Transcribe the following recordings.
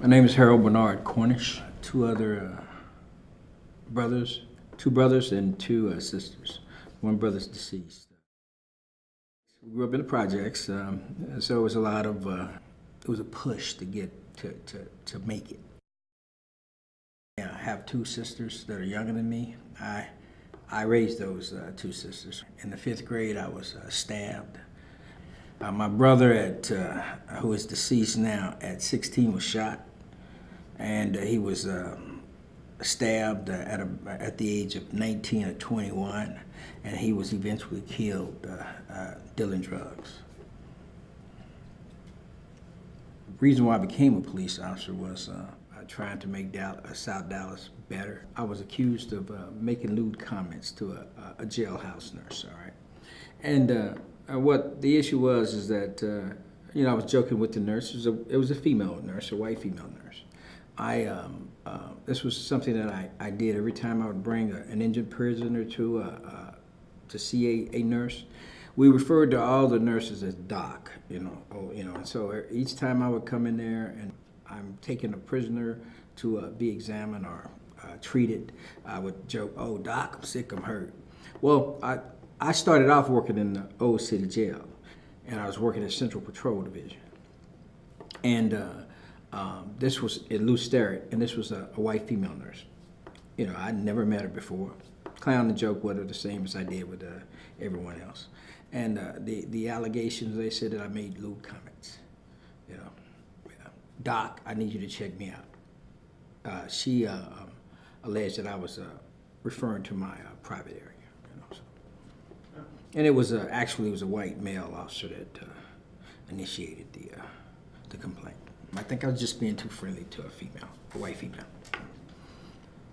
My name is Harold Bernard Cornish. Two other brothers, two brothers and two sisters. One brother's deceased. We grew up in the projects, so it was a lot of, it was a push to get to make it. Yeah, I have two sisters that are younger than me. I raised those two sisters. In the 5th grade, I was stabbed. My brother, who is deceased now, at 16 was shot, and he was stabbed at the age of 19 or 21, and he was eventually killed dealing drugs. The reason why I became a police officer was trying to make South Dallas better. I was accused of making lewd comments to a jailhouse nurse, all right? And what the issue was is that, I was joking with the nurse. It was a female nurse, a white female nurse. This was something that I did every time I would bring an injured prisoner to see a nurse. We referred to all the nurses as doc, and so each time I would come in there and I'm taking a prisoner to be examined or treated, I would joke, "Oh, doc, I'm sick, I'm hurt." Well, I started off working in the old city jail, and I was working at Central Patrol Division. And this was in Lou Sterrett, and this was a white female nurse. I'd never met her before. Clown and joke with her the same as I did with everyone else. And the allegations, they said that I made lewd comments. "Doc, I need you to check me out." She alleged that I was referring to my private area. And it was actually it was a white male officer that initiated the complaint. I think I was just being too friendly to a white female,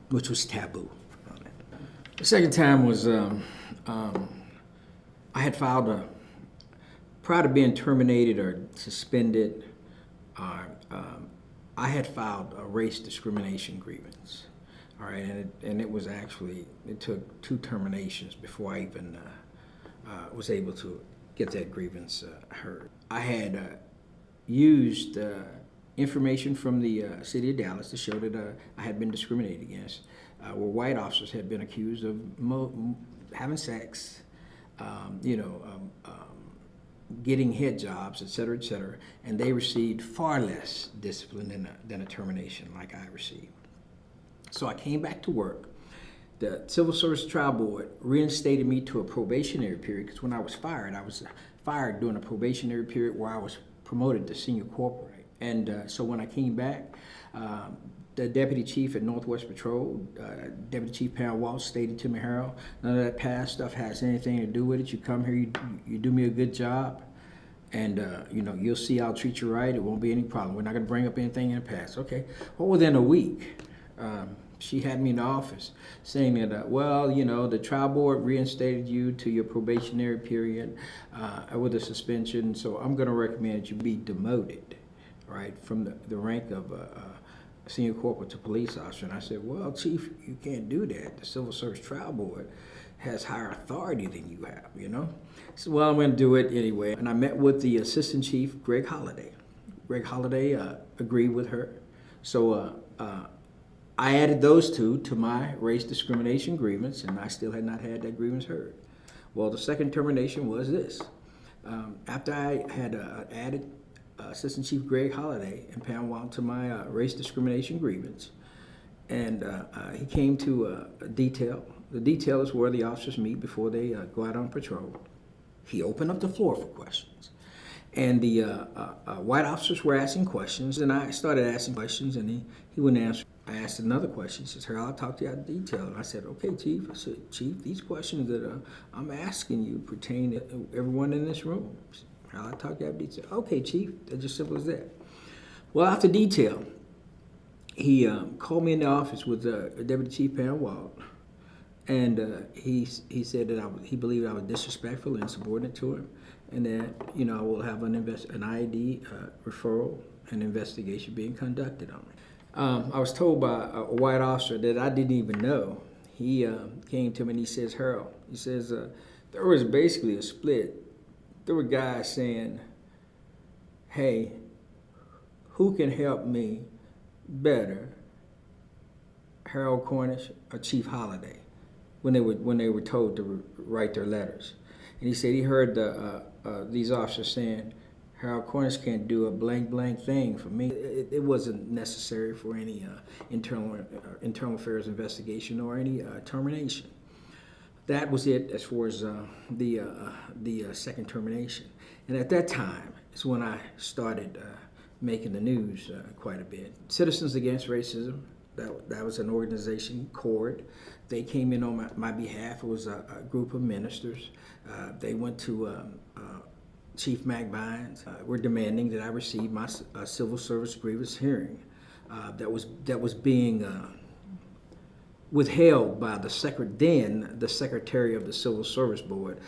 which was taboo. The second time was I had filed prior to being terminated or suspended, I had filed a race discrimination grievance. All right, and it was actually, it took 2 terminations before I even was able to get that grievance heard. I had used information from the city of Dallas to show that I had been discriminated against, where white officers had been accused of having sex, getting head jobs, et cetera, and they received far less discipline than a termination like I received. So I came back to work. The Civil Service Trial Board reinstated me to a probationary period, because when I was fired during a probationary period where I was promoted to senior corporal. And so when I came back, the deputy chief at Northwest Patrol, Deputy Chief Pam Walsh, stated to me, "Harold, none of that past stuff has anything to do with it. You come here, you do me a good job, and you'll see I'll treat you right. It won't be any problem. We're not going to bring up anything in the past." Okay. Well, within a week, she had me in the office saying that, the trial board reinstated you to your probationary period with a suspension, so I'm going to recommend that you be demoted, right, from the rank of senior corporal to police officer. And I said, "Well, Chief, you can't do that. The Civil Service Trial Board has higher authority than you have, So, well, I'm going to do it anyway. And I met with the Assistant Chief, Greg Holliday. Greg Holliday agreed with her. So I added those 2 to my race discrimination grievance, and I still had not had that grievance heard. Well, the second termination was this. After I had added Assistant Chief Greg Holliday and Pam Walsh to my race discrimination grievance, and he came to a detail. The detail is where the officers meet before they go out on patrol. He opened up the floor for questions. And the white officers were asking questions, and I started asking questions, and he wouldn't answer. I asked another question. He says, "Harold, I'll talk to you in detail." And I said, "Okay, Chief." I said, "Chief, these questions that I'm asking you pertain to everyone in this room. Harold, I'll talk to you in detail." "Okay, Chief." That's just simple as that. Well, after detail, he called me in the office with Deputy Chief Pam Walsh, and he said that he believed I was disrespectful and insubordinate to him, and that I will have an IED referral and investigation being conducted on me. I was told by a white officer that I didn't even know. He came to me and he says, "Harold," he says, "there was basically a split. There were guys saying, 'Hey, who can help me better Harold Cornish or Chief Holiday when they were told to write their letters. And he said he heard these officers saying, Harold Cornish can't do a blank thing for me. It wasn't necessary for any internal affairs investigation or any termination. That was it as far as the second termination. And at that time is when I started making the news quite a bit. Citizens Against Racism, that was an organization, CORD. They came in on my behalf. It was a group of ministers. They went to Chief McBines. Were demanding that I receive my civil service grievance hearing that was being withheld by the Secretary of the Civil Service Board,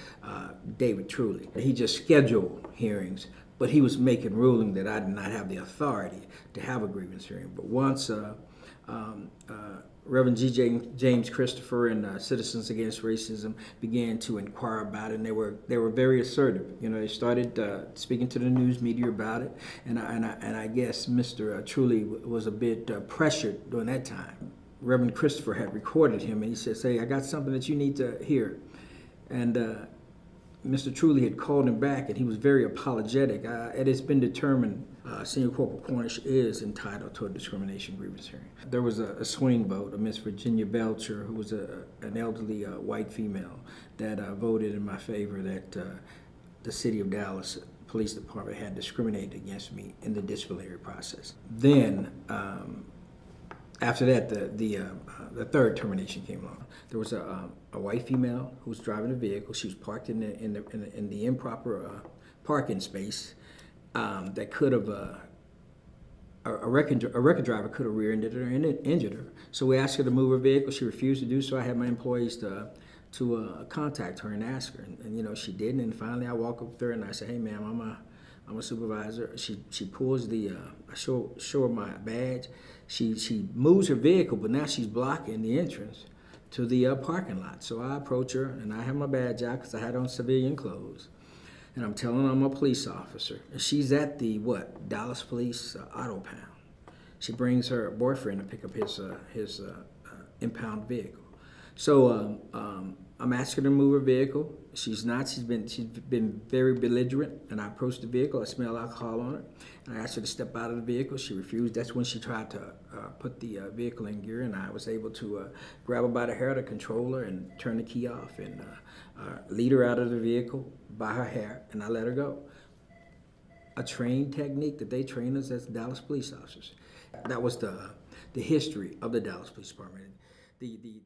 David Truly. He just scheduled hearings, but he was making ruling that I did not have the authority to have a grievance hearing. But once Reverend James Christopher and Citizens Against Racism began to inquire about it, and they were very assertive. You know, they started speaking to the news media about it, and I guess Mr. Truly was a bit pressured during that time. Reverend Christopher had recorded him, and he said, "Say, I got something that you need to hear," and Mr. Truly had called him back, and he was very apologetic. It has been determined Senior Corporal Cornish is entitled to a discrimination grievance hearing. There was a swing vote of Miss Virginia Belcher, who was an elderly white female, that voted in my favor that the City of Dallas Police Department had discriminated against me in the disciplinary process. Then, after that, the third termination came along. There was a white female who was driving a vehicle. She was parked in the improper parking space that could have a record driver could have rear-ended her and injured her. So we asked her to move her vehicle. She refused to do so. I had my employees to contact her and ask her, and you know she didn't. And finally, I walk up there and I say, "Hey, ma'am, I'm a supervisor." She pulls I show her my badge. She moves her vehicle, but now she's blocking the entrance to the parking lot. So I approach her, and I have my badge out because I had on civilian clothes. And I'm telling her I'm a police officer. And she's at the, Dallas Police Auto Pound. She brings her boyfriend to pick up his impound vehicle. So I'm asking her to move her vehicle. She's not. She's been very belligerent. And I approached the vehicle. I smell alcohol on her. And I asked her to step out of the vehicle. She refused. That's when she tried to put the vehicle in gear. And I was able to grab her by the hair to control her and turn the key off and lead her out of the vehicle by her hair. And I let her go. A trained technique that they train us as Dallas police officers. That was the history of the Dallas Police Department. The